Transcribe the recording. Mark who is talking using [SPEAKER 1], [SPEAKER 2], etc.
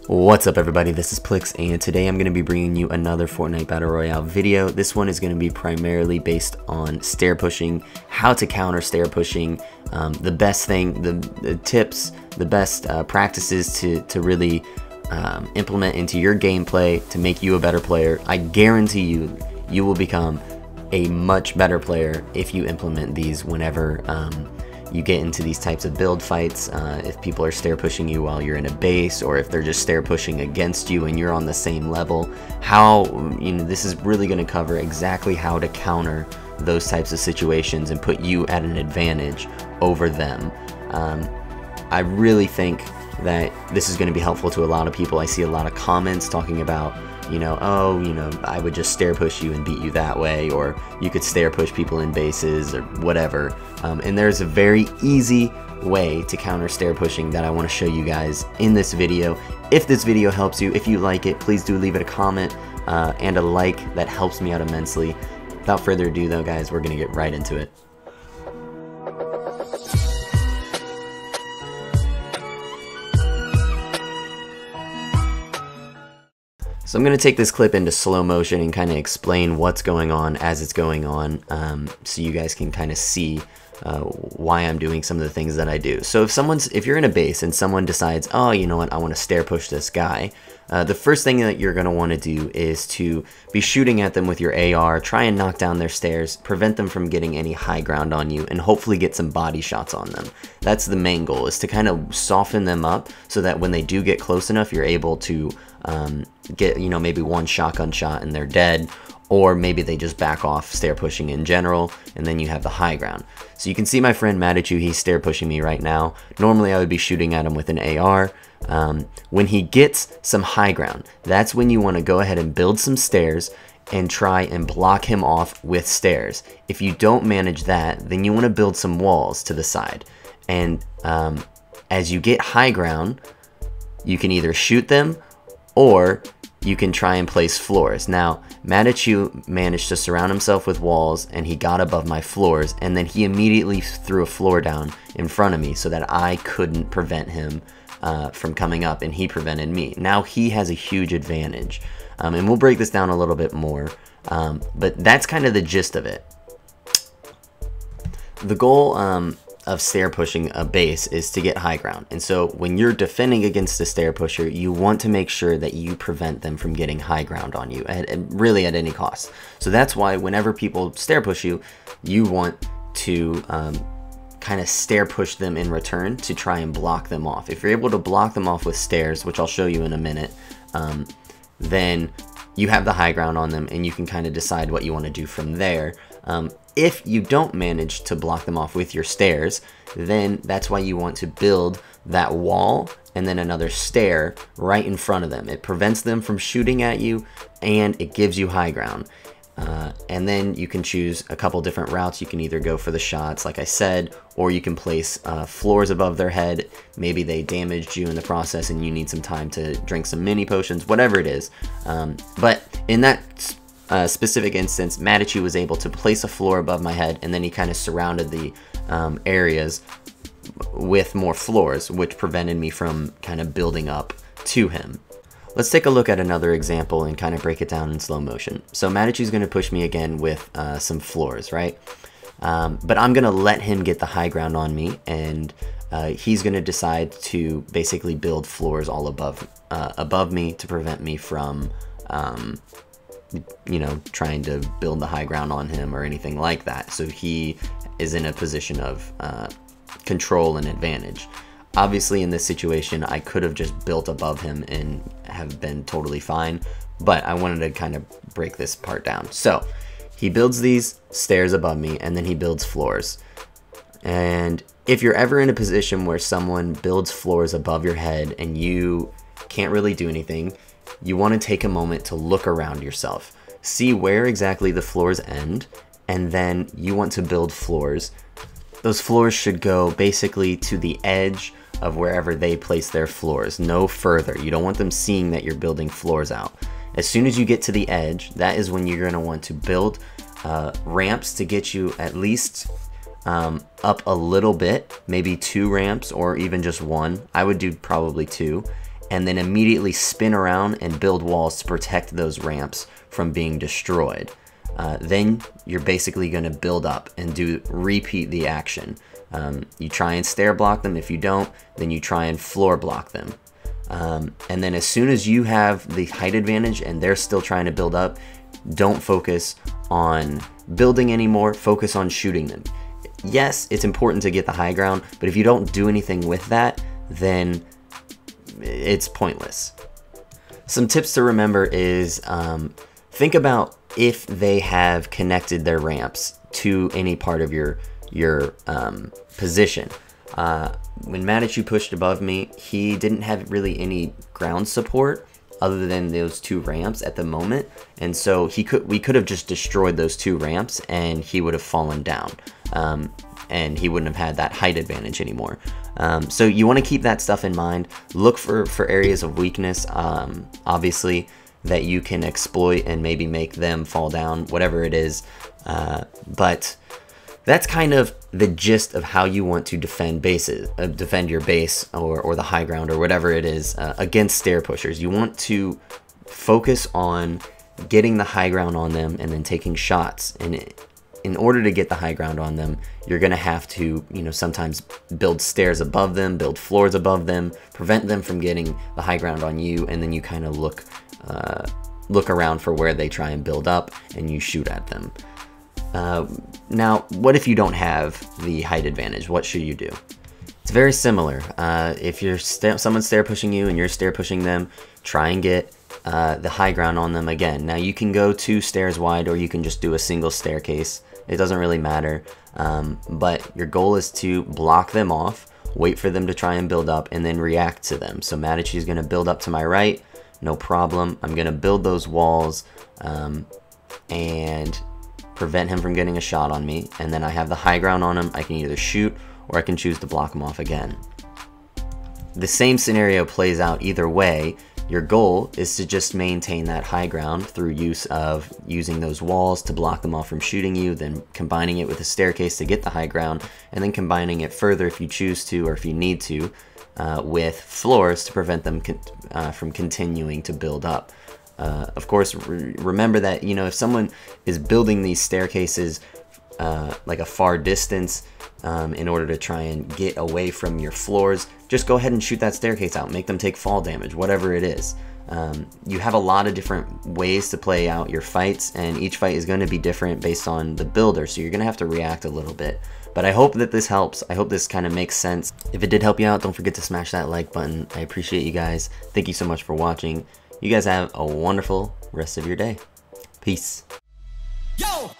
[SPEAKER 1] What's up everybody, this is Plix and today I'm going to be bringing you another Fortnite Battle Royale video. This one is going to be primarily based on stair pushing, how to counter stair pushing, the best thing, the tips, the best practices to really implement into your gameplay to make you a better player. I guarantee you will become a much better player if you implement these whenever you get into these types of build fights. If people are stair pushing you while you're in a base, or if they're just stair pushing against you and you're on the same level, this is really going to cover exactly how to counter those types of situations and put you at an advantage over them. I really think that this is going to be helpful to a lot of people. I see a lot of comments talking about, I would just stair push you and beat you that way, or you could stair push people in bases or whatever. And there's a very easy way to counter stair pushing that I want to show you guys in this video. If this video helps you, if you like it, please do leave it a comment and a like. That helps me out immensely. Without further ado though, guys, we're going to get right into it. So I'm going to take this clip into slow motion and kind of explain what's going on as it's going on, so you guys can kind of see why I'm doing some of the things that I do. So if you're in a base and someone decides, oh, you know what, I want to stair push this guy, the first thing that you're going to want to do is to be shooting at them with your AR, try and knock down their stairs, prevent them from getting any high ground on you, and hopefully get some body shots on them. That's the main goal, is to kind of soften them up so that when they do get close enough, you're able to get, maybe one shotgun shot and they're dead, or maybe they just back off stair pushing in general, and then you have the high ground. So you can see my friend mad at you, he's stair pushing me right now. Normally I would be shooting at him with an AR. When he gets some high ground, that's when you want to go ahead and build some stairs and try and block him off with stairs. If you don't manage that, then you want to build some walls to the side. And as you get high ground, you can either shoot them or you can try and place floors. Now, Madichu managed to surround himself with walls and he got above my floors, and then he immediately threw a floor down in front of me so that I couldn't prevent him from coming up, and he prevented me. Now he has a huge advantage, and we'll break this down a little bit more, but that's kind of the gist of it. The goal of stair pushing a base is to get high ground, and so when you're defending against a stair pusher, you want to make sure that you prevent them from getting high ground on you, really at any cost. So that's why whenever people stair push you, you want to kind of stair push them in return to try and block them off. If you're able to block them off with stairs, which I'll show you in a minute, then you have the high ground on them and you can kind of decide what you want to do from there. If you don't manage to block them off with your stairs, then that's why you want to build that wall and then another stair right in front of them. It prevents them from shooting at you and it gives you high ground. And then you can choose a couple different routes. You can either go for the shots, like I said, or you can place floors above their head. Maybe they damaged you in the process and you need some time to drink some mini potions, whatever it is. But in that specific instance, Madichu was able to place a floor above my head, and then he kind of surrounded the areas with more floors, which prevented me from kind of building up to him. Let's take a look at another example and kind of break it down in slow motion. So Madichu's going to push me again with some floors, right? But I'm going to let him get the high ground on me, and he's going to decide to basically build floors all above me to prevent me from trying to build the high ground on him or anything like that. So he is in a position of control and advantage. Obviously in this situation I could have just built above him and have been totally fine, but I wanted to kind of break this part down. So he builds these stairs above me and then he builds floors. And if you're ever in a position where someone builds floors above your head and you can't really do anything, you want to take a moment to look around yourself, see where exactly the floors end, and then you want to build floors. Those floors should go basically to the edge of wherever they place their floors, no further. You don't want them seeing that you're building floors out. As soon as you get to the edge, that is when you're going to want to build ramps to get you at least up a little bit, maybe 2 ramps or even just 1. I would do probably 2. and then immediately spin around and build walls to protect those ramps from being destroyed. Then you're basically going to build up and repeat the action. You try and stair block them. If you don't, then you try and floor block them. And then as soon as you have the height advantage and they're still trying to build up, don't focus on building anymore, focus on shooting them. Yes, it's important to get the high ground, but if you don't do anything with that, then it's pointless. Some tips to remember is think about if they have connected their ramps to any part of your position. When Manitou pushed above me, he didn't have really any ground support other than those 2 ramps at the moment, and so we could have just destroyed those 2 ramps and he would have fallen down, and he wouldn't have had that height advantage anymore. So you want to keep that stuff in mind. Look for areas of weakness, obviously, that you can exploit and maybe make them fall down, whatever it is. But that's kind of the gist of how you want to defend your base or the high ground or whatever it is against stair pushers. You want to focus on getting the high ground on them and then taking shots. And in order to get the high ground on them, you're going to have to, sometimes build stairs above them, build floors above them, prevent them from getting the high ground on you, and then you kind of look around for where they try and build up and you shoot at them. Now, what if you don't have the height advantage? What should you do? It's very similar. If someone's stair pushing you and you're stair pushing them, try and get the high ground on them again. Now, you can go 2 stairs wide or you can just do a single staircase. It doesn't really matter. But your goal is to block them off, wait for them to try and build up, and then react to them. So Manitou's going to build up to my right. No problem. I'm going to build those walls and prevent him from getting a shot on me. And then I have the high ground on him. I can either shoot or I can choose to block him off again. The same scenario plays out either way. Your goal is to just maintain that high ground through using those walls to block them off from shooting you, then combining it with a staircase to get the high ground, and then combining it further if you choose to or if you need to with floors to prevent them from continuing to build up. Of course, remember that if someone is building these staircases like a far distance in order to try and get away from your floors, just go ahead and shoot that staircase out, make them take fall damage, whatever it is. You have a lot of different ways to play out your fights, and each fight is going to be different based on the builder, so you're going to have to react a little bit. But I hope that this helps. I hope this kind of makes sense. If it did help you out, don't forget to smash that like button. I appreciate you guys. Thank you so much for watching. You guys have a wonderful rest of your day. Peace. Yo!